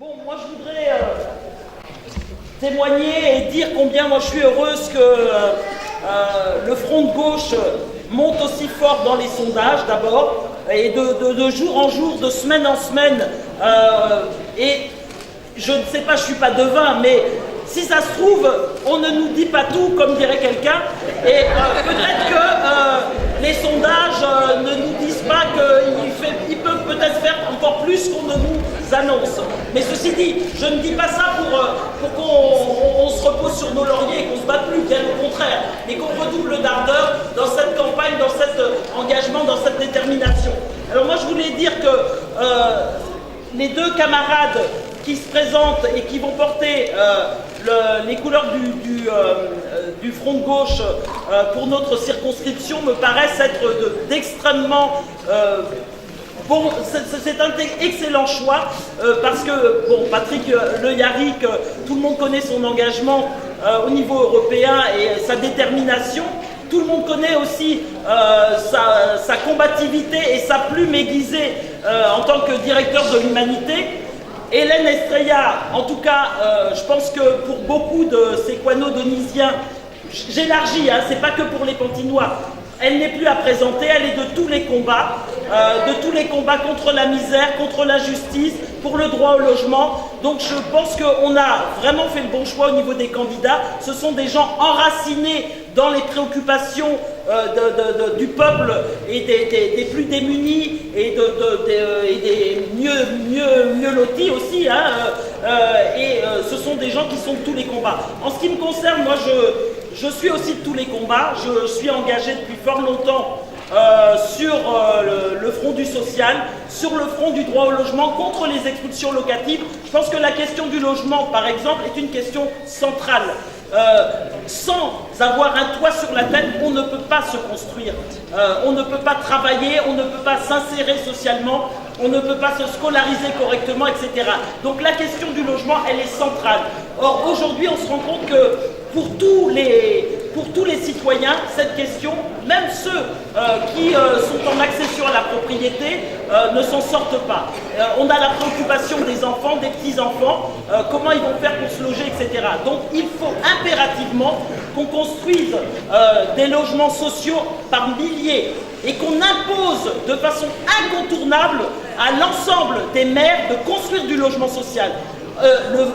Bon, moi je voudrais témoigner et dire combien moi je suis heureuse que le front de gauche monte aussi fort dans les sondages d'abord, et de jour en jour, de semaine en semaine, et je ne sais pas, je ne suis pas devin, mais si ça se trouve, on ne nous dit pas tout, comme dirait quelqu'un, et peut-être que les sondages ne nous disent pas qu'ils peuvent peut-être faire encore plus qu'on ne nous annonce. Mais ceci dit, je ne dis pas ça pour qu'on se repose sur nos lauriers et qu'on se batte plus, bien au contraire, mais qu'on redouble d'ardeur dans cette campagne, dans cet engagement, dans cette détermination. Alors moi je voulais dire que les deux camarades qui se présentent et qui vont porter les couleurs du front de gauche pour notre circonscription me paraissent être d'extrêmement bon, c'est un excellent choix parce que, bon, Patrick Le Yarrick, tout le monde connaît son engagement au niveau européen et sa détermination. Tout le monde connaît aussi sa combativité et sa plume aiguisée en tant que directeur de l'Humanité. Hélène Estrella, en tout cas, je pense que pour beaucoup de séquano-donisiens, j'élargis, hein, c'est pas que pour les Pantinois, elle n'est plus à présenter, elle est de tous les combats contre la misère, contre l'injustice, pour le droit au logement. Donc je pense qu'on a vraiment fait le bon choix au niveau des candidats. Ce sont des gens enracinés dans les préoccupations du peuple et des plus démunis et des mieux lotis aussi. Hein, ce sont des gens qui sont de tous les combats. En ce qui me concerne, moi je suis aussi de tous les combats. Je suis engagé depuis fort longtemps sur le front du social, sur le front du droit au logement, contre les expulsions locatives. Je pense que la question du logement, par exemple, est une question centrale. Sans avoir un toit sur la tête, on ne peut pas se construire, on ne peut pas travailler, on ne peut pas s'insérer socialement, on ne peut pas se scolariser correctement, etc. Donc la question du logement, elle est centrale. Or aujourd'hui, on se rend compte que pour tous les citoyens, cette question, même ceux qui sont en accession à la propriété, ne s'en sortent pas. On a la préoccupation des enfants, des petits-enfants, comment ils vont faire pour se loger, etc. Donc il faut impérativement qu'on construise des logements sociaux par milliers et qu'on impose de façon incontournable à l'ensemble des maires de construire du logement social.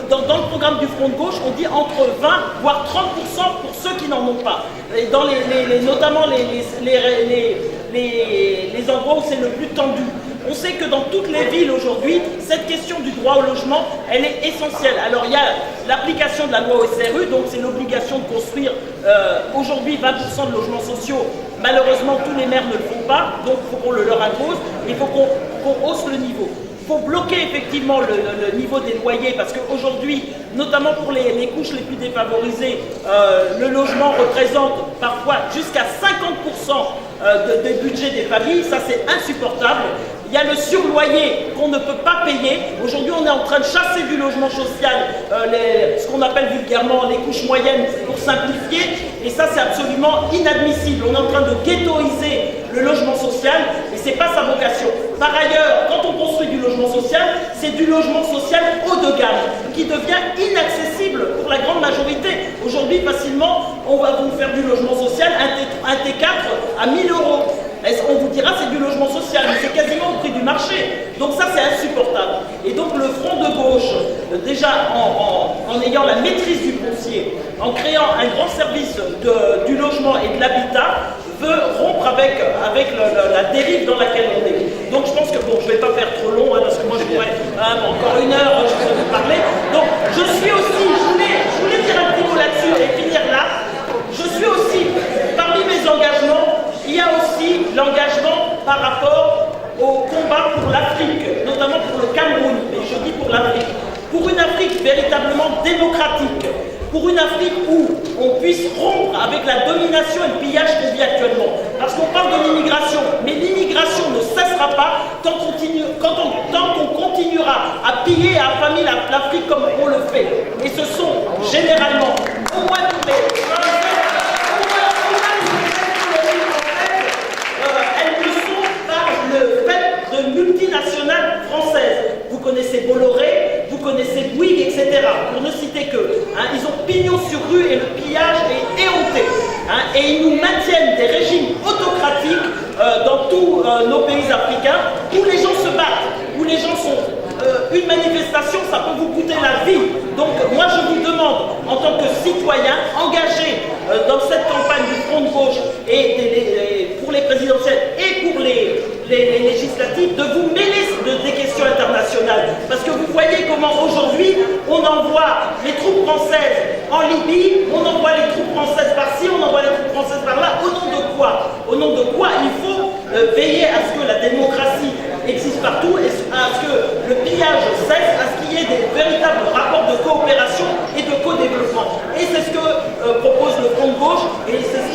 Dans le programme du Front de gauche, on dit entre 20 voire 30% pour ceux qui n'en ont pas. Et dans notamment les endroits où c'est le plus tendu. On sait que dans toutes les villes aujourd'hui, cette question du droit au logement, elle est essentielle. Alors il y a l'application de la loi SRU, donc c'est l'obligation de construire aujourd'hui 20% de logements sociaux. Malheureusement, tous les maires ne le font pas, donc il faut qu'on le leur impose, il faut qu'on hausse le niveau. Il faut bloquer effectivement le niveau des loyers parce qu'aujourd'hui, notamment pour les couches les plus défavorisées, le logement représente parfois jusqu'à 50% des budgets des familles. Ça, c'est insupportable. Il y a le surloyer qu'on ne peut pas payer. Aujourd'hui, on est en train de chasser du logement social, ce qu'on appelle vulgairement les couches moyennes pour simplifier. Et ça, c'est absolument inadmissible. On est en train de ghettoiser le logement social et ce n'est pas sa vocation. Par ailleurs, quand on construit du logement social, c'est du logement social haut de gamme qui devient inaccessible pour la grande majorité. Aujourd'hui, facilement, on va vous faire du logement social, un T4 à 1000 €. On vous dira c'est du logement social, mais c'est quasiment au prix du marché. Donc ça, c'est insupportable. Et donc le Front de gauche, déjà en ayant la maîtrise du foncier, en créant un grand service du logement et de l'habitat, veut rompre avec la dérive dans laquelle on est. Donc je pense que, bon, je ne vais pas faire trop long, hein, parce que moi je pourrais, encore une heure, je pourrais vous parler. Donc je suis aussi, je voulais dire un petit mot là-dessus et finir là. Je suis aussi, parmi mes engagements, il y a aussi l'engagement par rapport au combat pour l'Afrique, notamment pour le Cameroun, mais je dis pour l'Afrique. Pour une Afrique véritablement démocratique, pour une Afrique où on puisse rompre avec la domination et le pillage qu'on vit actuellement. Parce qu'on parle de l'immigration, mais l'immigration ne cessera pas tant qu'on continuera à piller et à affamer l'Afrique comme on le fait. Et ce sont généralement, au moins tous les... multinationales françaises. Vous connaissez Bolloré, vous connaissez etc. Pour ne citer que. Hein, ils ont pignon sur rue et le pillage est éhonté. Hein, et ils nous maintiennent des régimes autocratiques dans tous nos pays africains où les gens se battent, où les gens sont... une manifestation, ça peut vous coûter la vie. Donc moi je vous demande, en tant que citoyen engagé dans cette campagne du Front de gauche et pour les présidentielles et pour les législatives, de vous mêler des questions internationales. Parce que vous voyez comment aujourd'hui on envoie les troupes françaises en Libye, on envoie les troupes françaises par-ci, on envoie les troupes françaises par-là. Au nom de quoi? Au nom de quoi il faut veiller à ce que la démocratie existe partout et à ce que le pillage cesse, à ce qu'il y ait des véritables rapports de coopération et de co-développement. Et c'est ce que propose le Front de gauche et c'est